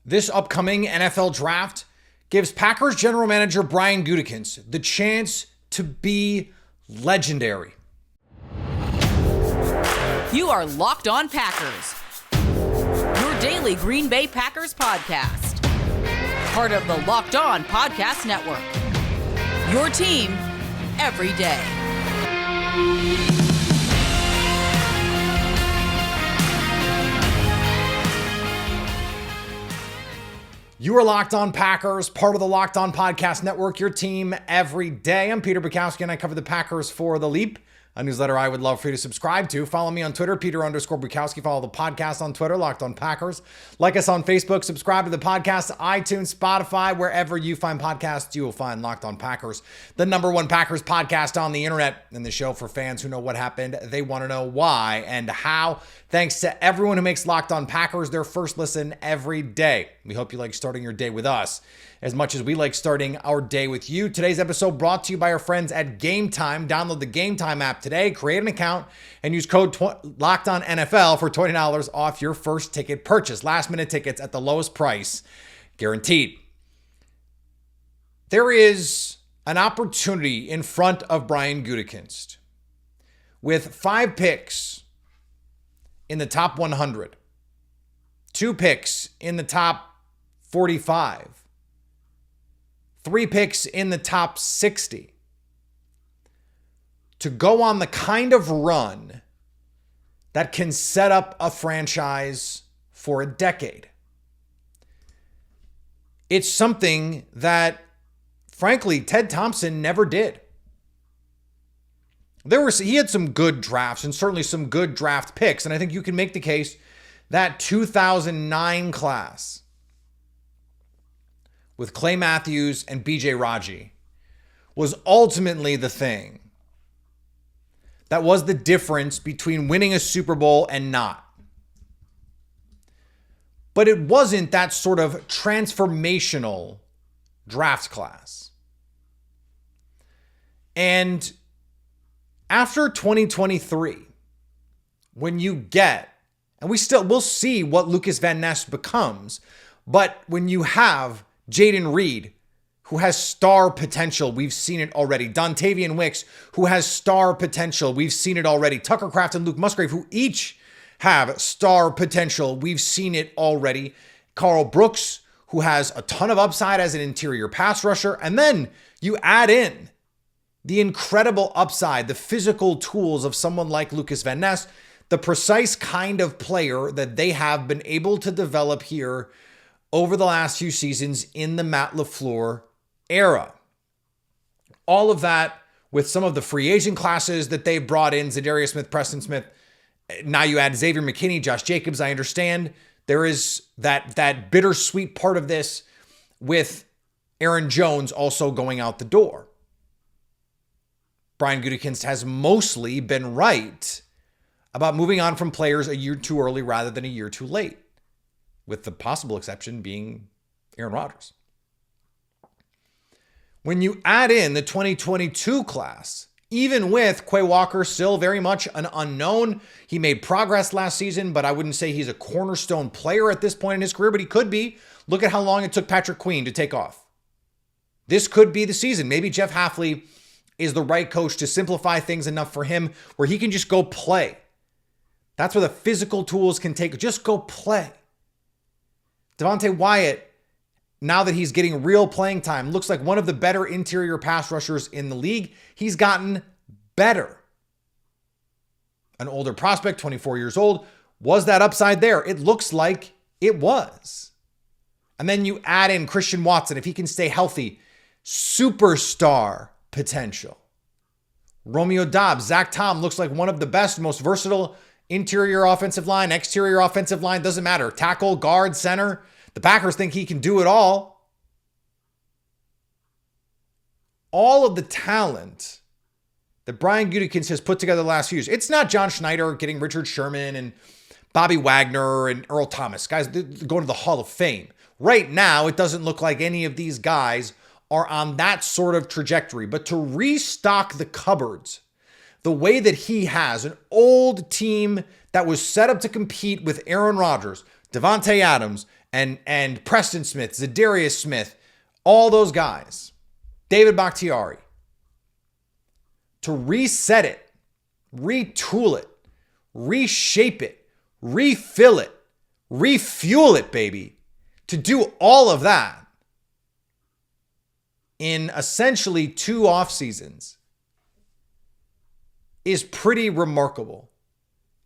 This upcoming NFL draft gives Packers general manager Brian Gutekunst the chance to be legendary. You are Locked On Packers, your daily Green Bay Packers podcast. Part of the Locked On Podcast Network, your team every day. You are Locked On Packers, part of the Locked On Podcast Network, your team every day. I'm Peter Bukowski, and I cover the Packers for The Leap, a newsletter I would love for you to subscribe to. Follow me on Twitter, Peter_Bukowski. Follow the podcast on Twitter, Locked On Packers. Like us on Facebook. Subscribe to the podcast, iTunes, Spotify. Wherever you find podcasts, you will find Locked On Packers, the number one Packers podcast on the internet, and the show for fans who know what happened. They want to know why and how. Thanks to everyone who makes Locked On Packers their first listen every day. We hope you like starting your day with us as much as we like starting our day with you. Today's episode brought to you by our friends at Game Time. Download the Game Time app today, create an account, and use code LOCKEDONNFL for $20 off your first ticket purchase. Last minute tickets at the lowest price, guaranteed. There is an opportunity in front of Brian Gutekunst with 5 picks in the top 100, 2 picks in the top 45, 3 picks in the top 60, to go on the kind of run that can set up a franchise for a decade. It's something that, frankly, Ted Thompson never did. He had some good drafts and certainly some good draft picks, and I think you can make the case that 2009 class with Clay Matthews and B.J. Raji was ultimately the thing that was the difference between winning a Super Bowl and not. But it wasn't that sort of transformational draft class. And after 2023, when you get, and we'll see what Lucas Van Ness becomes, but when you have Jaden Reed, who has star potential, we've seen it already. Dontavian Wicks, who has star potential, we've seen it already. Tucker Kraft and Luke Musgrave, who each have star potential, we've seen it already. Carl Brooks, who has a ton of upside as an interior pass rusher. And then you add in the incredible upside, the physical tools of someone like Lucas Van Ness, the precise kind of player that they have been able to develop here over the last few seasons in the Matt LaFleur era. All of that with some of the free agent classes that they brought in, Zadarius Smith, Preston Smith. Now you add Xavier McKinney, Josh Jacobs. I understand there is that bittersweet part of this with Aaron Jones also going out the door. Brian Gutekunst has mostly been right about moving on from players a year too early rather than a year too late, with the possible exception being Aaron Rodgers. When you add in the 2022 class, even with Quay Walker still very much an unknown, he made progress last season, but I wouldn't say he's a cornerstone player at this point in his career, but he could be. Look at how long it took Patrick Queen to take off. This could be the season. Maybe Jeff Hafley is the right coach to simplify things enough for him where he can just go play. That's where the physical tools can take. Just go play. Devontae Wyatt, now that he's getting real playing time, looks like one of the better interior pass rushers in the league. He's gotten better. An older prospect, 24 years old. Was that upside there? It looks like it was. And then you add in Christian Watson, if he can stay healthy, superstar potential. Romeo Doubs, Zach Tom looks like one of the best, most versatile interior offensive line, exterior offensive line, doesn't matter. Tackle, guard, center. The Packers think he can do it all. All of the talent that Brian Gutekunst has put together the last few years. It's not John Schneider getting Richard Sherman and Bobby Wagner and Earl Thomas. Guys going to the Hall of Fame. Right now, it doesn't look like any of these guys are on that sort of trajectory. But to restock the cupboards the way that he has, an old team that was set up to compete with Aaron Rodgers, Devontae Adams, and Preston Smith, Zadarius Smith, all those guys, David Bakhtiari, to reset it, retool it, reshape it, refill it, refuel it, baby, to do all of that in essentially 2 off seasons is pretty remarkable.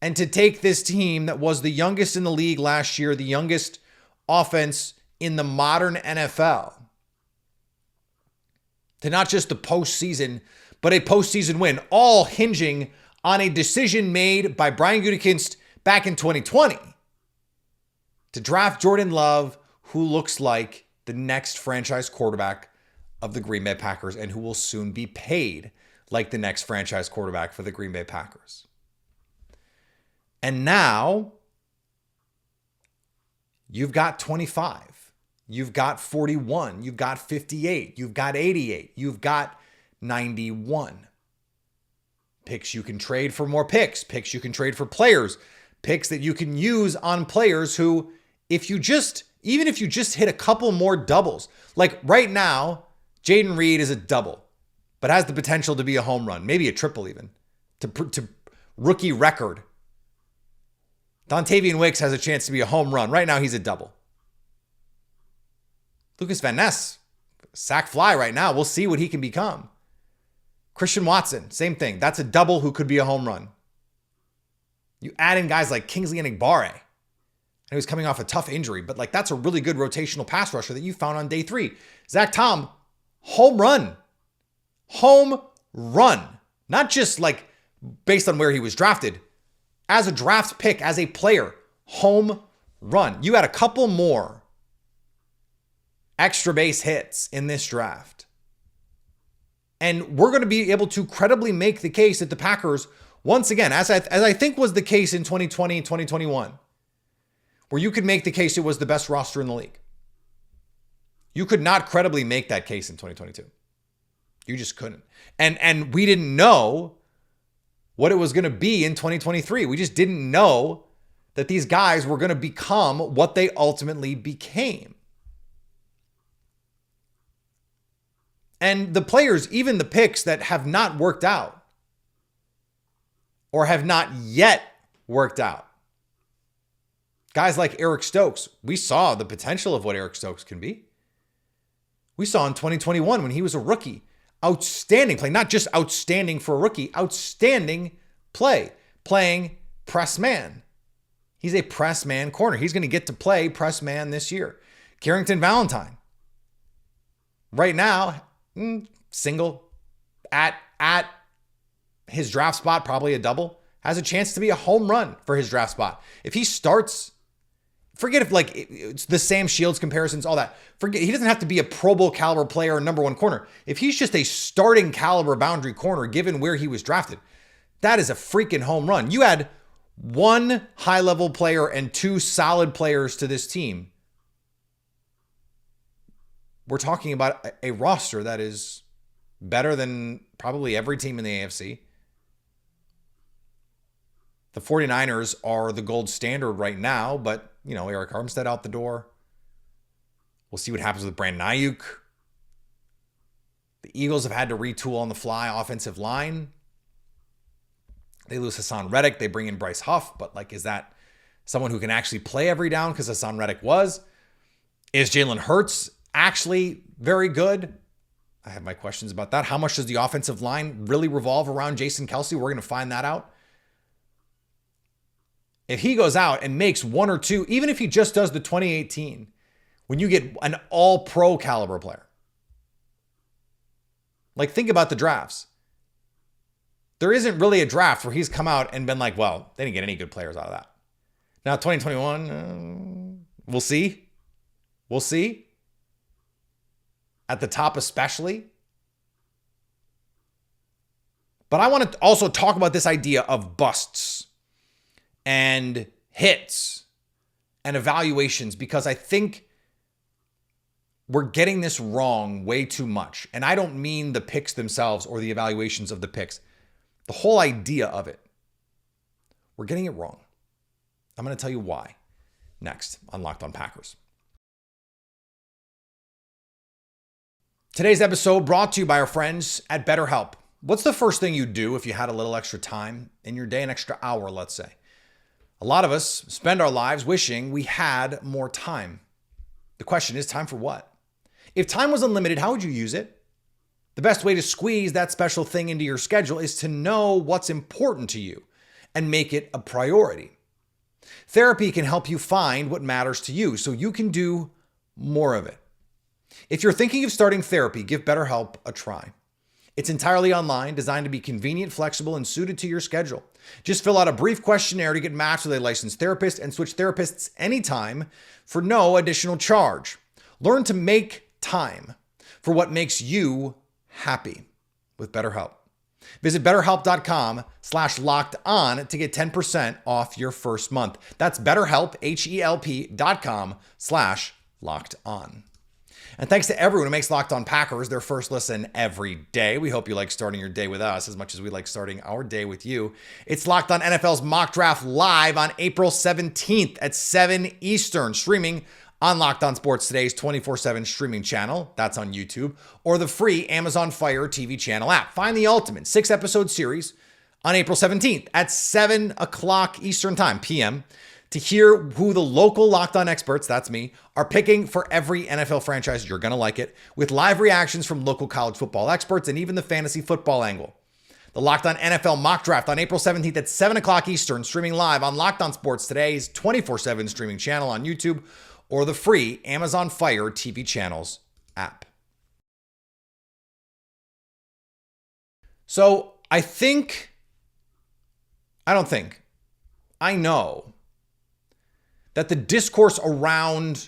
And to take this team that was the youngest in the league last year, the youngest offense in the modern NFL, to not just the postseason, but a postseason win, all hinging on a decision made by Brian Gutekunst back in 2020 to draft Jordan Love, who looks like the next franchise quarterback of the Green Bay Packers and who will soon be paid like the next franchise quarterback for the Green Bay Packers. And now you've got 25, you've got 41, you've got 58, you've got 88, you've got 91. Picks you can trade for more picks you can trade for players, picks that you can use on players who, even if you just hit a couple more doubles, like right now, Jaden Reed is a double, but has the potential to be a home run, maybe a triple even, to rookie record. Dontavian Wicks has a chance to be a home run. Right now, he's a double. Lucas Van Ness, sack fly right now. We'll see what he can become. Christian Watson, same thing. That's a double who could be a home run. You add in guys like Kingsley Enagbare, and he was coming off a tough injury, but like that's a really good rotational pass rusher that you found on day 3. Zach Tom, home run. Home run. Not just like based on where he was drafted. As a draft pick, as a player, home run. You had a couple more extra base hits in this draft. And we're going to be able to credibly make the case that the Packers, once again, as I think was the case in 2020 and 2021, where you could make the case it was the best roster in the league. You could not credibly make that case in 2022. You just couldn't. And we didn't know what it was going to be in 2023. We just didn't know that these guys were going to become what they ultimately became. And the players, even the picks that have not worked out or have not yet worked out. Guys like Eric Stokes, we saw the potential of what Eric Stokes can be. We saw in 2021 when he was a rookie, outstanding play, not just outstanding for a rookie, outstanding play, playing press man. He's a press man corner. He's going to get to play press man this year. Carrington Valentine, right now, single at his draft spot, probably a double, has a chance to be a home run for his draft spot. If he starts, forget if like it's the Sam Shields comparisons, all that. Forget, he doesn't have to be a Pro Bowl caliber player or number 1 corner. If he's just a starting caliber boundary corner, given where he was drafted, that is a freaking home run. You add 1 high-level player and 2 solid players to this team. We're talking about a roster that is better than probably every team in the AFC. The 49ers are the gold standard right now, but, you know, Eric Armstead out the door. We'll see what happens with Brandon Ayuk. The Eagles have had to retool on the fly offensive line. They lose Hassan Reddick. They bring in Bryce Huff, but like, is that someone who can actually play every down? Because Hassan Reddick was. Is Jalen Hurts actually very good? I have my questions about that. How much does the offensive line really revolve around Jason Kelce? We're going to find that out. If he goes out and makes 1 or 2, even if he just does the 2018, when you get an all-pro caliber player. Like, think about the drafts. There isn't really a draft where he's come out and been like, well, they didn't get any good players out of that. Now, 2021, we'll see. We'll see. At the top especially. But I want to also talk about this idea of busts and hits and evaluations, because I think we're getting this wrong way too much. And I don't mean the picks themselves or the evaluations of the picks. The whole idea of it. We're getting it wrong. I'm going to tell you why next on Locked On Packers. Today's episode brought to you by our friends at BetterHelp. What's the first thing you'd do if you had a little extra time in your day, an extra hour, let's say? A lot of us spend our lives wishing we had more time. The question is, time for what? If time was unlimited, how would you use it? The best way to squeeze that special thing into your schedule is to know what's important to you and make it a priority. Therapy can help you find what matters to you so you can do more of it. If you're thinking of starting therapy, give BetterHelp a try. It's entirely online, designed to be convenient, flexible, and suited to your schedule. Just fill out a brief questionnaire to get matched with a licensed therapist and switch therapists anytime for no additional charge. Learn to make time for what makes you happy with BetterHelp. Visit BetterHelp.com/lockedon to get 10% off your first month. That's BetterHelp, HELP.com/lockedon. And thanks to everyone who makes Locked On Packers their first listen every day. We hope you like starting your day with us as much as we like starting our day with you. It's Locked On NFL's Mock Draft live on April 17th at 7 Eastern, streaming on Locked On Sports Today's 24/7 streaming channel. That's on YouTube, or the free Amazon Fire TV channel app. Find the ultimate 6-episode series on April 17th at 7 o'clock Eastern Time, PM, to hear who the local Locked On experts, that's me, are picking for every NFL franchise. You're going to like it, with live reactions from local college football experts and even the fantasy football angle. The Locked On NFL Mock Draft on April 17th at 7 o'clock Eastern, streaming live on Locked On Sports Today's 24/7 streaming channel on YouTube, or the free Amazon Fire TV channels app. So I know that the discourse around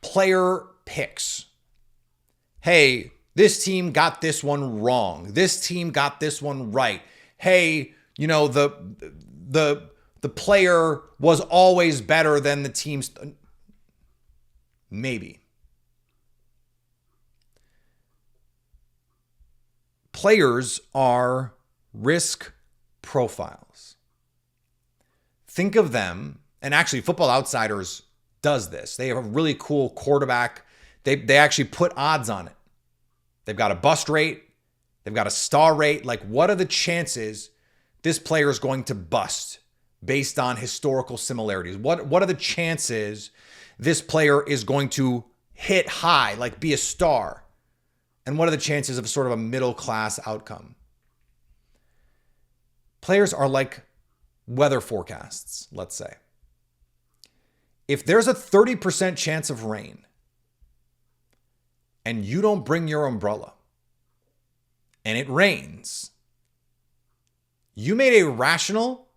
player picks, hey, this team got this one wrong, this team got this one right, hey, you know, the player was always better than the team's. Maybe. Players are risk profiles. Think of them, and actually Football Outsiders does this. They have a really cool quarterback. They actually put odds on it. They've got a bust rate. They've got a star rate. Like, what are the chances this player is going to bust based on historical similarities? What are the chances this player is going to hit high, like be a star? And what are the chances of sort of a middle class outcome? Players are like weather forecasts, let's say. If there's a 30% chance of rain and you don't bring your umbrella and it rains, you made a rational,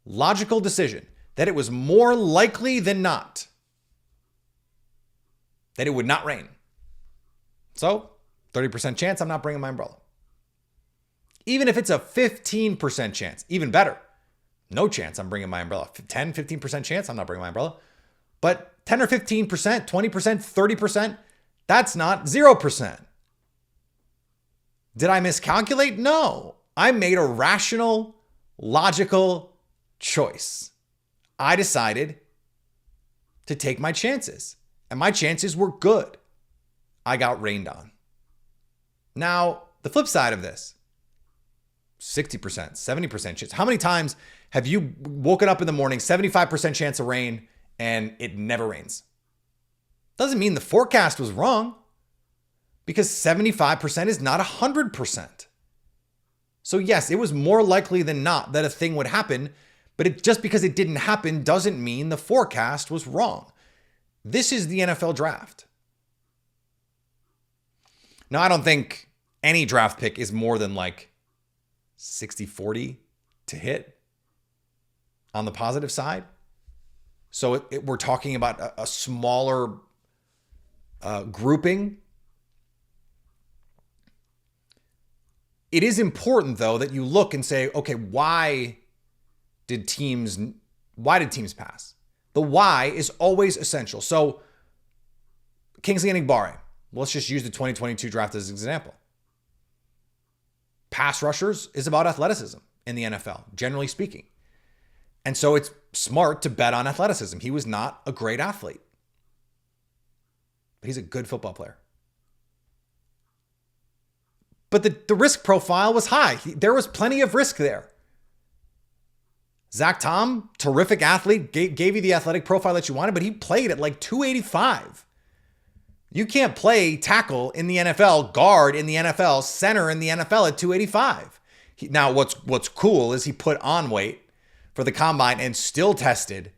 logical decision that it was more likely than not that it would not rain. So, 30% chance I'm not bringing my umbrella. Even if it's a 15% chance, even better. No chance I'm bringing my umbrella. 10, 15% chance I'm not bringing my umbrella. But 10 or 15%, 20%, 30%, that's not 0%. Did I miscalculate? No. I made a rational, logical choice. I decided to take my chances, and my chances were good. I got rained on. Now, the flip side of this, 60%, 70% chance. How many times have you woken up in the morning, 75% chance of rain, and it never rains? Doesn't mean the forecast was wrong, because 75% is not 100%. So yes, it was more likely than not that a thing would happen, but just because it didn't happen doesn't mean the forecast was wrong. This is the NFL draft. Now, I don't think any draft pick is more than like 60-40 to hit on the positive side. So we're talking about a smaller grouping. It is important, though, that you look and say, okay, why did teams pass? The why is always essential. So Kingsley Enagbare, let's just use the 2022 draft as an example. Pass rushers is about athleticism in the NFL, generally speaking. And so it's smart to bet on athleticism. He was not a great athlete, but he's a good football player. but the risk profile was high. There was plenty of risk there. Zach Tom, terrific athlete, gave you the athletic profile that you wanted, but he played at like 285. You can't play tackle in the NFL, guard in the NFL, center in the NFL at 285. Now, what's cool is he put on weight for the combine and still tested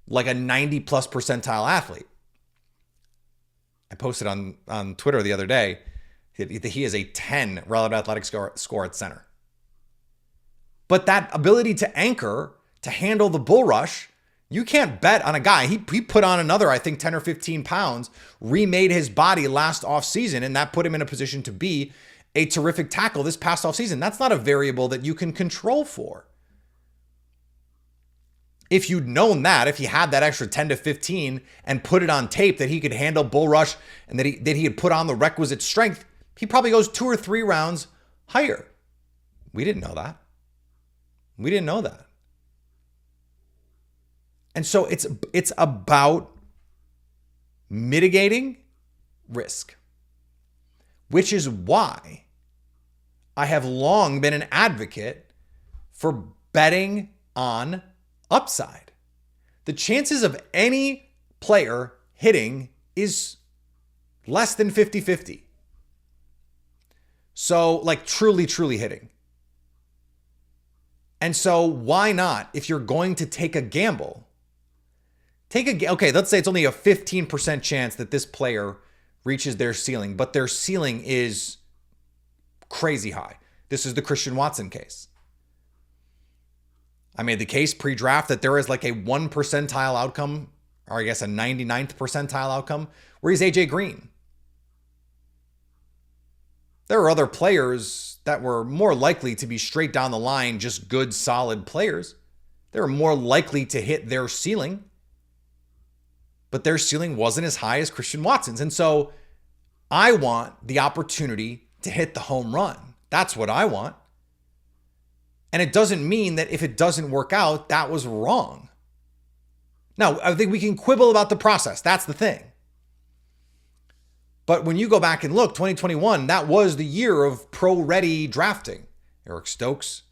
like a 90 plus percentile athlete. I posted on Twitter the other day that he is a 10 relative athletic score at center. But that ability to anchor, to handle the bull rush, you can't bet on a guy. He put on another, I think, 10 or 15 pounds, remade his body last offseason, and that put him in a position to be a terrific tackle this past offseason. That's not a variable that you can control for. If you'd known that, if he had that extra 10 to 15 and put it on tape that he could handle bull rush and that he had put on the requisite strength, he probably goes 2 or 3 rounds higher. We didn't know that. We didn't know that. And so it's about mitigating risk, which is why I have long been an advocate for betting on upside. The chances of any player hitting is less than 50-50. So like truly hitting. And so why not, if you're going to take a gamble, okay, let's say it's only a 15% chance that this player reaches their ceiling, but their ceiling is crazy high. This is the Christian Watson case. I made the case pre-draft that there is like a 1 percentile outcome, or I guess a 99th percentile outcome, where he's AJ Green. There are other players that were more likely to be straight down the line, just good, solid players. They were more likely to hit their ceiling, but their ceiling wasn't as high as Christian Watson's. And so I want the opportunity to hit the home run. That's what I want. And it doesn't mean that if it doesn't work out, that was wrong. Now, I think we can quibble about the process. That's the thing. But when you go back and look, 2021, that was the year of pro-ready drafting. Eric Stokes,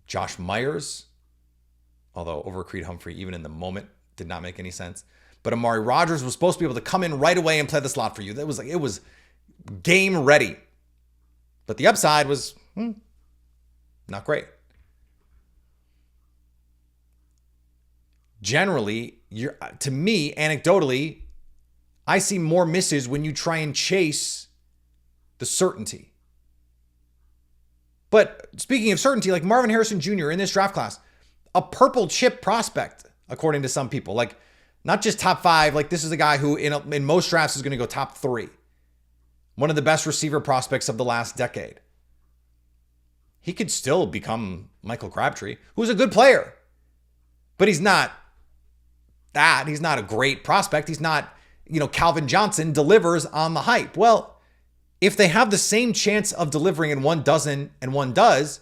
Josh Myers, although over Creed Humphrey, even in the moment, did not make any sense. But Amari Rodgers was supposed to be able to come in right away and play the slot for you. It was game ready. But the upside was not great. Generally, to me, anecdotally, I see more misses when you try and chase the certainty. But speaking of certainty, like Marvin Harrison Jr. in this draft class, a purple chip prospect, according to some people, like not just top 5, like this is a guy who in most drafts is going to go top 3. One of the best receiver prospects of the last decade. He could still become Michael Crabtree, who's a good player, but he's not that. He's not a great prospect. He's not, Calvin Johnson delivers on the hype. Well, if they have the same chance of delivering and one doesn't and one does,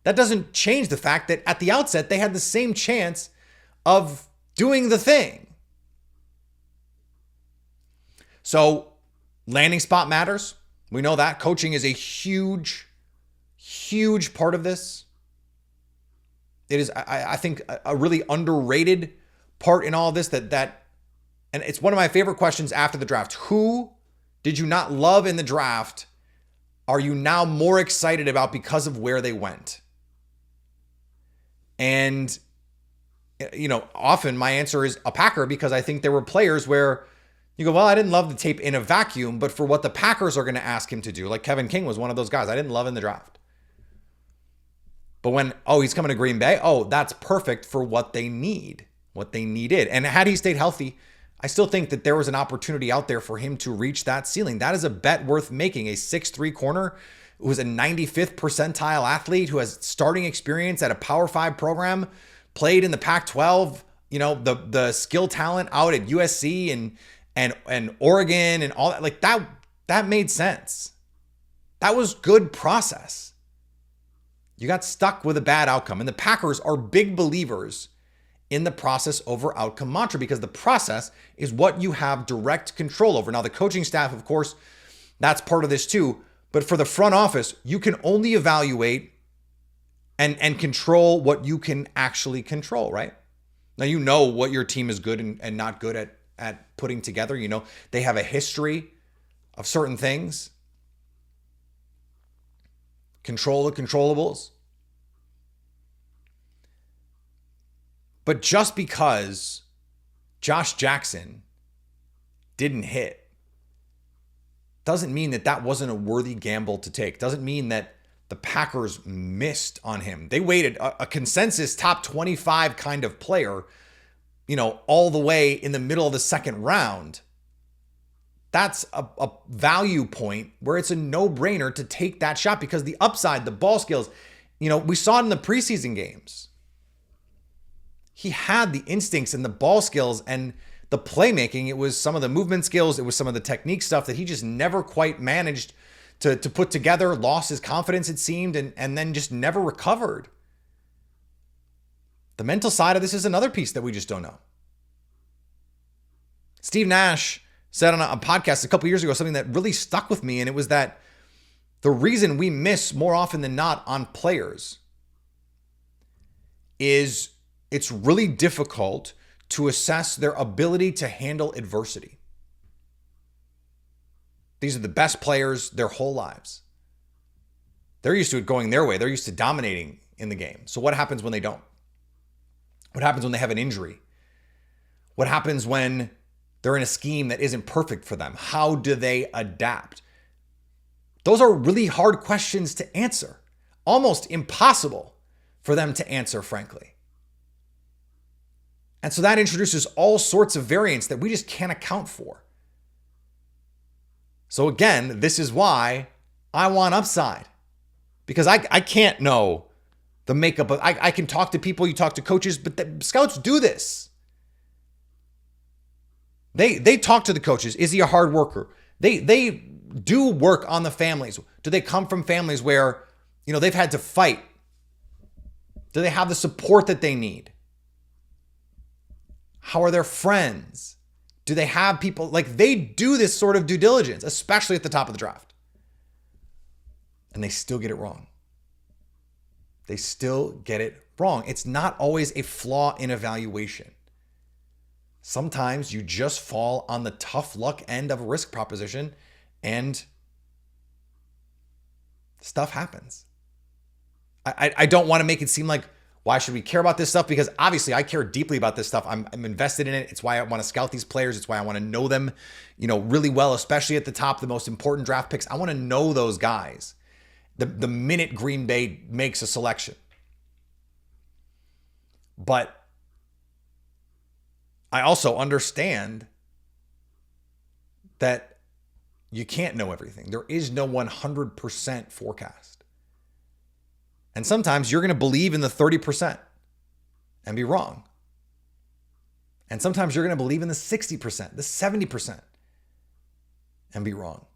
that doesn't change the fact that at the outset, they had the same chance of doing the thing. So landing spot matters. We know that. Coaching is a huge part of this. It is, I think, a really underrated part in all of this and it's one of my favorite questions after the draft. Who did you not love in the draft? Are you now more excited about because of where they went? And, often my answer is a Packer, because I think there were players where you go, well, I didn't love the tape in a vacuum, but for what the Packers are going to ask him to do, like Kevin King was one of those guys I didn't love in the draft. But when, he's coming to Green Bay, that's perfect for what they need, what they needed. And had he stayed healthy, I still think that there was an opportunity out there for him to reach that ceiling. That is a bet worth making. A 6'3" corner who is a 95th percentile athlete who has starting experience at a Power 5 program, played in the Pac-12, the skill talent out at USC and Oregon and all that. Like that made sense. That was good process. You got stuck with a bad outcome. And the Packers are big believers in the process over outcome mantra, because the process is what you have direct control over. Now, the coaching staff, of course, that's part of this too. But for the front office, you can only evaluate and control what you can actually control, right? Now, you know what your team is good and not good at putting together. You know, they have a history of certain things. Control the controllables. But just because Josh Jackson didn't hit doesn't mean that wasn't a worthy gamble to take. Doesn't mean that the Packers missed on him. They waited a consensus top 25 kind of player, all the way in the middle of the second round. That's a value point where it's a no-brainer to take that shot because the upside, the ball skills, we saw it in the preseason games. He had the instincts and the ball skills and the playmaking. It was some of the movement skills. It was some of the technique stuff that he just never quite managed to put together, lost his confidence, it seemed, and then just never recovered. The mental side of this is another piece that we just don't know. Steve Nash said on a podcast a couple years ago something that really stuck with me, and it was that the reason we miss more often than not on players is it's really difficult to assess their ability to handle adversity. These are the best players their whole lives. They're used to it going their way. They're used to dominating in the game. So what happens when they don't? What happens when they have an injury? What happens when they're in a scheme that isn't perfect for them? How do they adapt? Those are really hard questions to answer. Almost impossible for them to answer, frankly. And so that introduces all sorts of variants that we just can't account for. So again, this is why I want upside. Because I can't know the makeup of, I can talk to people, you talk to coaches, but the scouts do this. They talk to the coaches. Is he a hard worker? They do work on the families. Do they come from families where, they've had to fight? Do they have the support that they need? How are their friends? Do they have people, they do this sort of due diligence, especially at the top of the draft. And they still get it wrong. They still get it wrong. It's not always a flaw in evaluation. Sometimes you just fall on the tough luck end of a risk proposition and stuff happens. I don't want to make it seem like, why should we care about this stuff? Because obviously I care deeply about this stuff. I'm invested in it. It's why I want to scout these players. It's why I want to know them, really well, especially at the top, the most important draft picks. I want to know those guys the minute Green Bay makes a selection. But I also understand that you can't know everything. There is no 100% forecast. And sometimes you're going to believe in the 30% and be wrong. And sometimes you're going to believe in the 60%, the 70% and be wrong.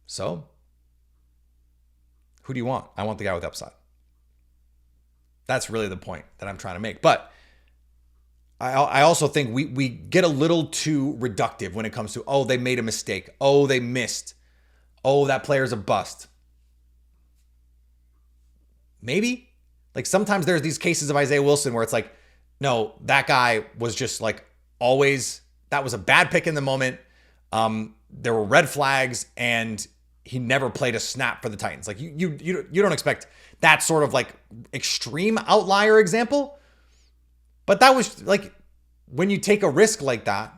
So, who do you want? I want the guy with upside. That's really the point that I'm trying to make. But I also think we get a little too reductive when it comes to, oh, they made a mistake. Oh, they missed. Oh, that player's a bust. Maybe. Sometimes there's these cases of Isaiah Wilson where it's like, no, that guy was just always, that was a bad pick in the moment. There were red flags and he never played a snap for the Titans. You don't expect that sort of extreme outlier example. But that was when you take a risk like that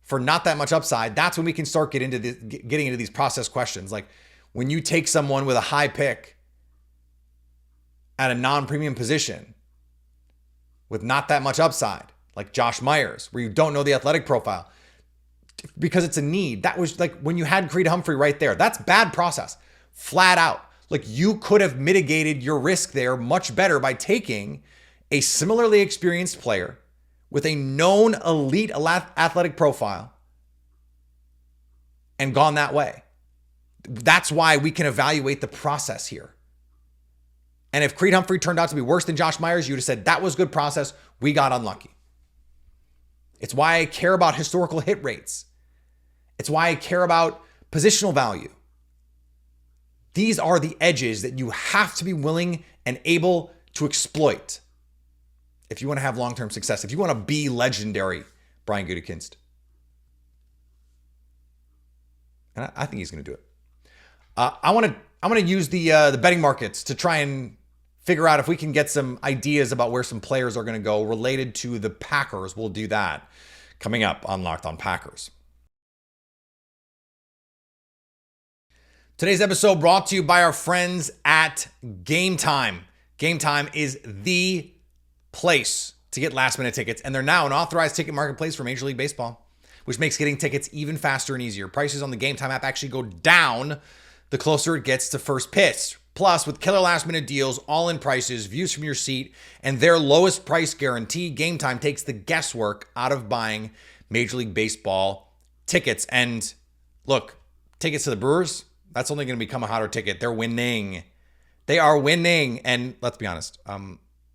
for not that much upside, that's when we can start getting into these process questions. When you take someone with a high pick at a non-premium position with not that much upside, like Josh Myers, where you don't know the athletic profile because it's a need. That was when you had Creed Humphrey right there. That's bad process, flat out. You could have mitigated your risk there much better by taking a similarly experienced player with a known elite athletic profile and gone that way. That's why we can evaluate the process here. And if Creed Humphrey turned out to be worse than Josh Myers, you would have said, that was good process. We got unlucky. It's why I care about historical hit rates. It's why I care about Positional value. These are the edges that you have to be willing and able to exploit if you want to have long-term success, if you want to be legendary, Brian Gutekunst. And I think he's going to do it. I want to use the betting markets to try and figure out if we can get some ideas about where some players are going to go related to the Packers. We'll do that coming up on Locked On Packers. Today's episode brought to you by our friends at Game Time. Game Time is the place to get last-minute tickets, and they're now an authorized ticket marketplace for Major League Baseball, which makes getting tickets even faster and easier. Prices on the Game Time app actually go down the closer it gets to first pitch. Plus, with killer last-minute deals, all-in prices, views from your seat, and their lowest price guarantee, Game Time takes the guesswork out of buying Major League Baseball tickets. And look, tickets to the Brewers, that's only going to become a hotter ticket. They're winning. They are winning. And let's be honest,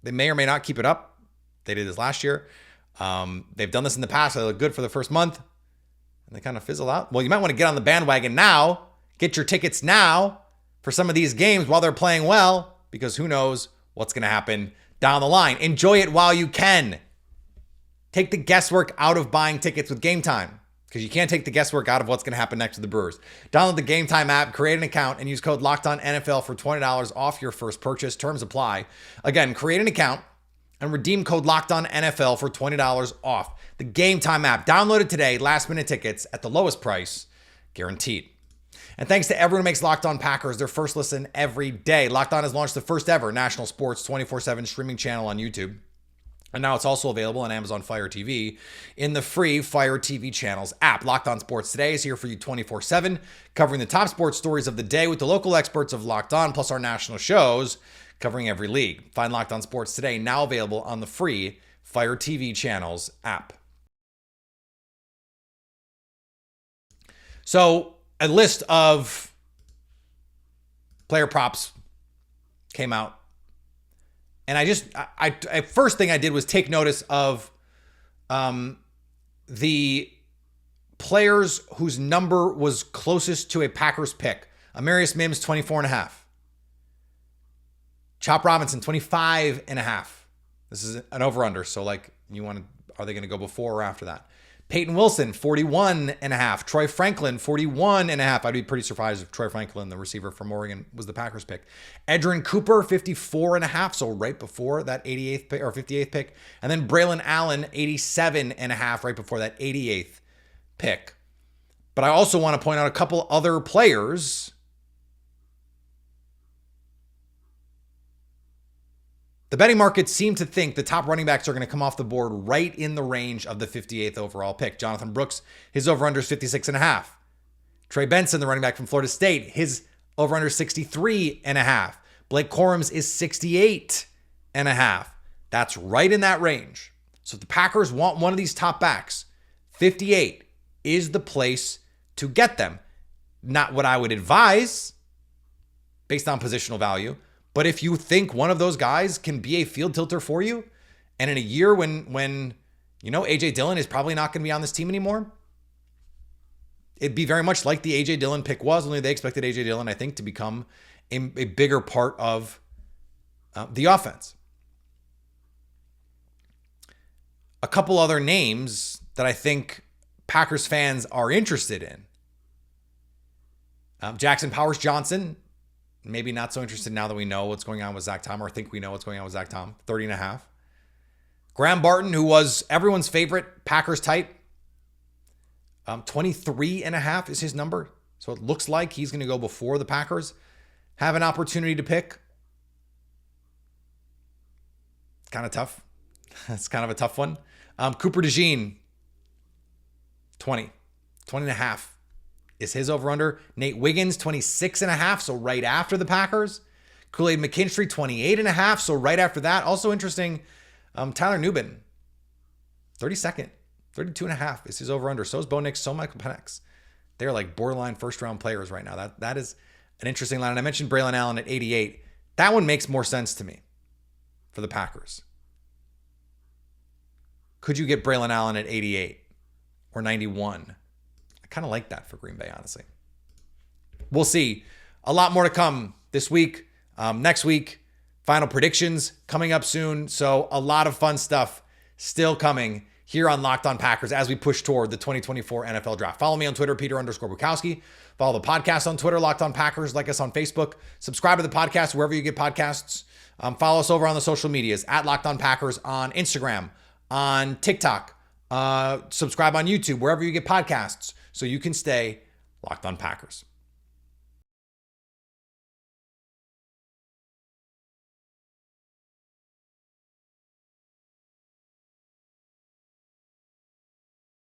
they may or may not keep it up. They did this last year. They've done this in the past. They look good for the first month, and they kind of fizzle out. Well, you might want to get on the bandwagon now. Get your tickets now for some of these games while they're playing well, because who knows what's going to happen down the line. Enjoy it while you can. Take the guesswork out of buying tickets with Game Time, because you can't take the guesswork out of what's going to happen next to the Brewers. Download the Game Time app, create an account, and use code LOCKEDONNFL for $20 off your first purchase. Terms apply. Again, create an account and redeem code LOCKEDONNFL for $20 off. The Game Time app. Download it today. Last-minute tickets at the lowest price, guaranteed. And thanks to everyone who makes Locked On Packers their first listen every day. Locked On has launched the first ever national sports 24/7 streaming channel on YouTube. And now it's also available on Amazon Fire TV in the free Fire TV channels app. Locked On Sports Today is here for you 24/7, covering the top sports stories of the day with the local experts of Locked On, plus our national shows covering every league. Find Locked On Sports Today now available on the free Fire TV channels app. So a list of player props came out. And I first thing I did was take notice of the players whose number was closest to a Packers pick. Amarius Mims, 24.5. Chop Robinson, 25.5. This is an over-under. So are they going to go before or after that? Peyton Wilson, 41.5. Troy Franklin, 41.5. I'd be pretty surprised if Troy Franklin, the receiver from Oregon, was the Packers pick. Edgerrin Cooper, 54.5. So right before that 88th pick or 58th pick. And then Braylon Allen, 87.5, right before that 88th pick. But I also want to point out a couple other players the betting markets seem to think the top running backs are going to come off the board right in the range of the 58th overall pick. Jonathan Brooks, his over-under is 56.5. Trey Benson, the running back from Florida State, his over-under is 63.5. Blake Corums is 68.5. That's right in that range. So if the Packers want one of these top backs, 58 is the place to get them. Not what I would advise based on positional value. But if you think one of those guys can be a field tilter for you, and in a year when A.J. Dillon is probably not going to be on this team anymore, it'd be very much like the A.J. Dillon pick was, only they expected A.J. Dillon, I think, to become a bigger part of the offense. A couple other names that I think Packers fans are interested in. Jackson Powers Johnson, maybe not so interested now that we know what's going on with Zach Tom, or think we know what's going on with Zach Tom, 30.5. Graham Barton, who was everyone's favorite Packers type, 23.5 is his number. So it looks like he's going to go before the Packers have an opportunity to pick. Kind of tough. That's kind of a tough one. Cooper DeJean, 20.5 is his over-under. Nate Wiggins, 26.5, so right after the Packers. Kool-Aid McKinstry, 28.5, so right after that. Also interesting, Tyler Nubin, 32nd, 32.5 is his over-under. So is Bo Nix, so Michael Penix. They're like borderline first-round players right now. That is an interesting line. And I mentioned Braylon Allen at 88. That one makes more sense to me for the Packers. Could you get Braylon Allen at 88 or 91? I kind of like that for Green Bay, honestly. we'll see. A lot more to come this week, next week. Final predictions coming up soon. So a lot of fun stuff still coming here on Locked On Packers as we push toward the 2024 NFL Draft. Follow me on Twitter, Peter_Bukowski. Follow the podcast on Twitter, Locked On Packers. Like us on Facebook. Subscribe to the podcast wherever you get podcasts. Follow us over on the social medias at Locked On Packers on Instagram, on TikTok. Subscribe on YouTube, wherever you get podcasts, so you can stay Locked On Packers.